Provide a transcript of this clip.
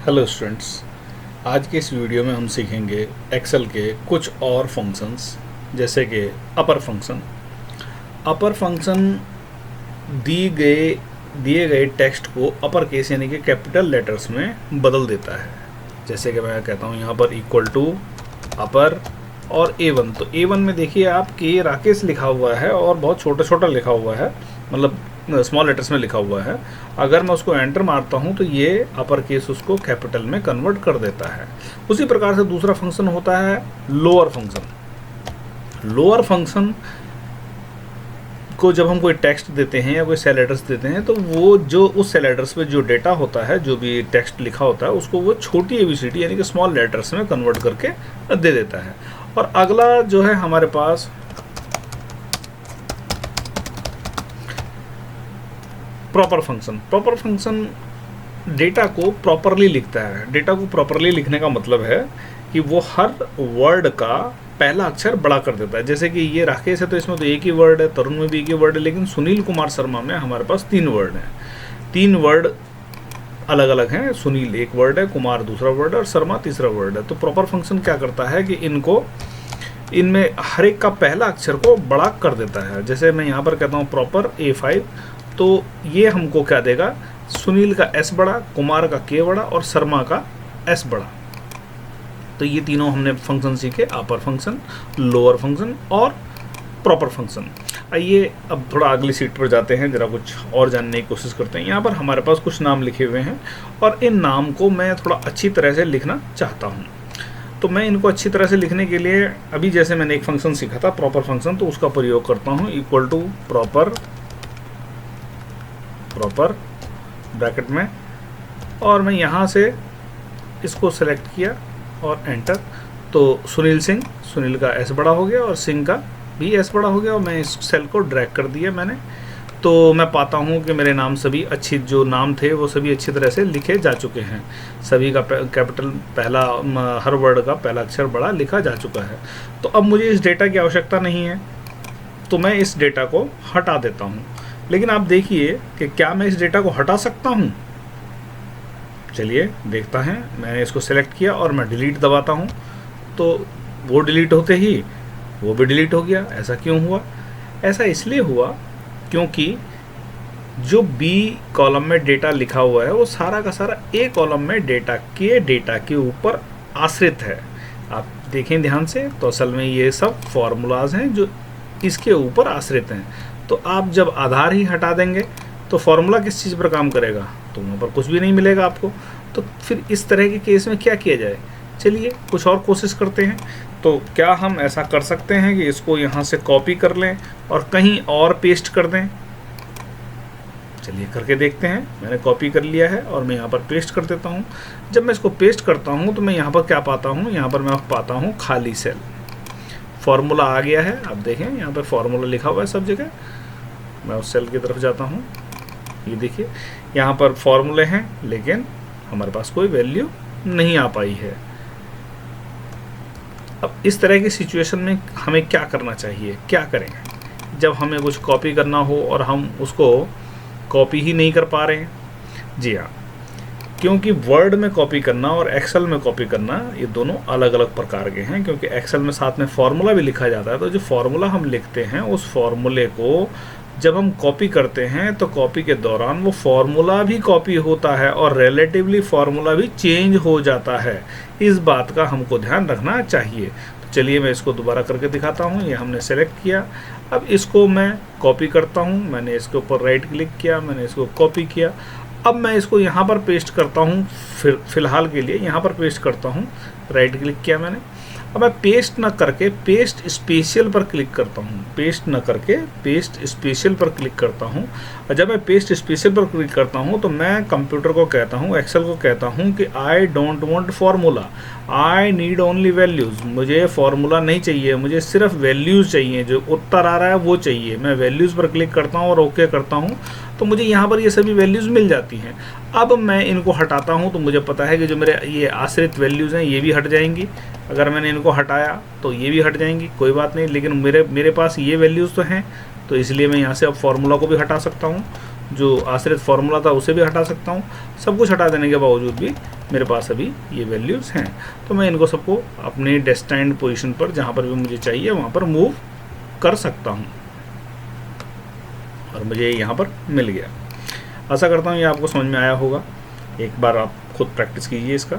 Hello students, आज के इस वीडियो में हम सीखेंगे एक्सेल के कुछ और फंक्शंस जैसे कि अपर फंक्शन। अपर फंक्शन दिए गए टेक्स्ट को अपर केस यानी कि कैपिटल लेटर्स में बदल देता है। जैसे कि मैं कहता हूँ यहाँ पर इक्वल टू अपर और A1। तो A1 में देखिए आप के राकेश लिखा हुआ है और बहुत छोटा छोटा लिखा हुआ है, मतलब स्मॉल लेटर्स में लिखा हुआ है। अगर मैं उसको एंटर मारता हूँ तो ये अपर केस उसको कैपिटल में कन्वर्ट कर देता है। उसी प्रकार से दूसरा फंक्शन होता है लोअर फंक्शन। लोअर फंक्शन को जब हम कोई टेक्स्ट देते हैं या कोई सेल एड्रेस देते हैं तो वो जो उस सेल एड्रेस पे जो डेटा होता है, जो भी टेक्स्ट लिखा होता है, उसको वो छोटी ABCD यानी कि स्मॉल लेटर्स में कन्वर्ट करके दे देता है। और अगला जो है हमारे पास proper function. Proper function data को प्रॉपरली लिखता है। डेटा को प्रॉपरली लिखने का मतलब है कि वो हर वर्ड का पहला अक्षर बड़ा कर देता है। जैसे कि ये राकेश है तो इसमें तो एक ही वर्ड है, तरुण में भी एक ही वर्ड है, लेकिन सुनील कुमार शर्मा में हमारे पास 3 वर्ड हैं। 3 वर्ड अलग अलग हैं। सुनील एक वर्ड है, कुमार दूसरा वर्ड है और शर्मा तीसरा वर्ड है। तो प्रॉपर फंक्शन क्या करता है कि इनमें हर एक का पहला अक्षर को बड़ा कर देता है। जैसे मैं यहाँ पर कहता हूँ प्रॉपर A5, तो ये हमको क्या देगा, सुनील का S बड़ा, कुमार का K बड़ा और शर्मा का S बड़ा। तो ये तीनों हमने फंक्शन सीखे, अपर फंक्शन, लोअर फंक्शन और प्रॉपर फंक्शन। आइए अब थोड़ा अगली सीट पर जाते हैं, ज़रा कुछ और जानने की कोशिश करते हैं। यहाँ पर हमारे पास कुछ नाम लिखे हुए हैं और इन नाम को मैं थोड़ा अच्छी तरह से लिखना चाहता हूँ। तो मैं इनको अच्छी तरह से लिखने के लिए अभी जैसे मैंने एक फंक्शन सीखा था प्रॉपर फंक्शन, तो उसका प्रयोग करता हूँ इक्वल टू प्रॉपर ब्रैकेट में, और मैं यहाँ से इसको सेलेक्ट किया और एंटर। तो सुनील सिंह, सुनील का S बड़ा हो गया और सिंह का भी S बड़ा हो गया और मैं इस सेल को ड्रैग कर दिया मैंने। तो मैं पाता हूँ कि मेरे नाम सभी अच्छी जो नाम थे वो सभी अच्छी तरह से लिखे जा चुके हैं। सभी का कैपिटल पहला, हर वर्ड का पहला अक्षर बड़ा लिखा जा चुका है। तो अब मुझे इस डेटा की आवश्यकता नहीं है, तो मैं इस डेटा को हटा देता हूँ। लेकिन आप देखिए कि क्या मैं इस डेटा को हटा सकता हूँ। चलिए देखता है। मैंने इसको सेलेक्ट किया और मैं डिलीट दबाता हूँ, तो वो डिलीट होते ही वो भी डिलीट हो गया। ऐसा क्यों हुआ? ऐसा इसलिए हुआ क्योंकि जो B कॉलम में डेटा लिखा हुआ है वो सारा का सारा A कॉलम में डेटा के ऊपर आश्रित है। आप देखें ध्यान से, तो असल में ये सब फॉर्मूलाज हैं जो इसके ऊपर आश्रित हैं। तो आप जब आधार ही हटा देंगे तो फॉर्मूला किस चीज़ पर काम करेगा? तो वहाँ पर कुछ भी नहीं मिलेगा आपको। तो फिर इस तरह के केस में क्या किया जाए? चलिए कुछ और कोशिश करते हैं। तो क्या हम ऐसा कर सकते हैं कि इसको यहाँ से कॉपी कर लें और कहीं और पेस्ट कर दें? चलिए करके देखते हैं। मैंने कॉपी कर लिया है और मैं यहाँ पर पेस्ट कर देता हूँ। जब मैं इसको पेस्ट करता हूँ तो मैं यहाँ पर क्या पाता हूँ? यहाँ पर मैं पाता हूँ खाली सेल। फॉर्मूला आ गया है। आप देखें यहाँ पर फॉर्मूला लिखा हुआ है सब जगह। मैं उस सेल की तरफ जाता हूँ। ये देखिए यहाँ पर फॉर्मूले हैं, लेकिन हमारे पास कोई वैल्यू नहीं आ पाई है। अब इस तरह की सिचुएशन में हमें क्या करना चाहिए? क्या करें जब हमें कुछ कॉपी करना हो और हम उसको कॉपी ही नहीं कर पा रहे हैं? जी हाँ, क्योंकि वर्ड में कॉपी करना और एक्सेल में कॉपी करना ये दोनों अलग अलग प्रकार के हैं। क्योंकि एक्सेल में साथ में फॉर्मूला भी लिखा जाता है, तो जो फॉर्मूला हम लिखते हैं उस फॉर्मूले को जब हम कॉपी करते हैं तो कॉपी के दौरान वो फॉर्मूला भी कॉपी होता है और रिलेटिवली फॉर्मूला भी चेंज हो जाता है। इस बात का हमको ध्यान रखना चाहिए। तो चलिए मैं इसको दोबारा करके दिखाता हूँ। ये हमने सेलेक्ट किया। अब इसको मैं कॉपी करता हूँ। मैंने इसके ऊपर राइट क्लिक किया, मैंने इसको कॉपी किया। अब मैं इसको यहाँ पर पेस्ट करता हूँ। फिलहाल के लिए यहाँ पर पेस्ट करता हूँ। राइट क्लिक किया मैंने। अब मैं पेस्ट ना करके पेस्ट स्पेशल पर क्लिक करता हूँ। पेस्ट ना करके पेस्ट स्पेशल पर क्लिक करता हूँ। और जब मैं पेस्ट स्पेशल पर क्लिक करता हूँ तो मैं कंप्यूटर को कहता हूँ, एक्सेल को कहता हूँ कि I don't want formula, I need only values. मुझे फार्मूला नहीं चाहिए, मुझे सिर्फ वैल्यूज़ चाहिए। जो उत्तर आ रहा है वो चाहिए। मैं वैल्यूज़ पर क्लिक करता हूँ और ओके करता हूँ, तो मुझे यहाँ पर ये सभी वैल्यूज़ मिल जाती हैं। अब मैं इनको हटाता हूँ तो मुझे पता है कि जो मेरे ये आश्रित वैल्यूज़ हैं ये भी हट जाएंगी। अगर मैंने इनको हटाया तो ये भी हट जाएंगी, कोई बात नहीं। लेकिन मेरे पास ये वैल्यूज़ तो हैं, तो इसलिए मैं यहाँ से अब फार्मूला को भी हटा सकता हूँ। जो आश्रित फार्मूला था उसे भी हटा सकता हूँ। सब कुछ हटा देने के बावजूद भी मेरे पास अभी ये वैल्यूज़ हैं, तो मैं इनको सबको अपने डेस्टाइन्ड पोजीशन पर जहाँ पर भी मुझे चाहिए वहाँ पर मूव कर सकता हूँ, और मुझे यहाँ पर मिल गया। आशा करता हूँ ये आपको समझ में आया होगा। एक बार आप खुद प्रैक्टिस कीजिए इसका।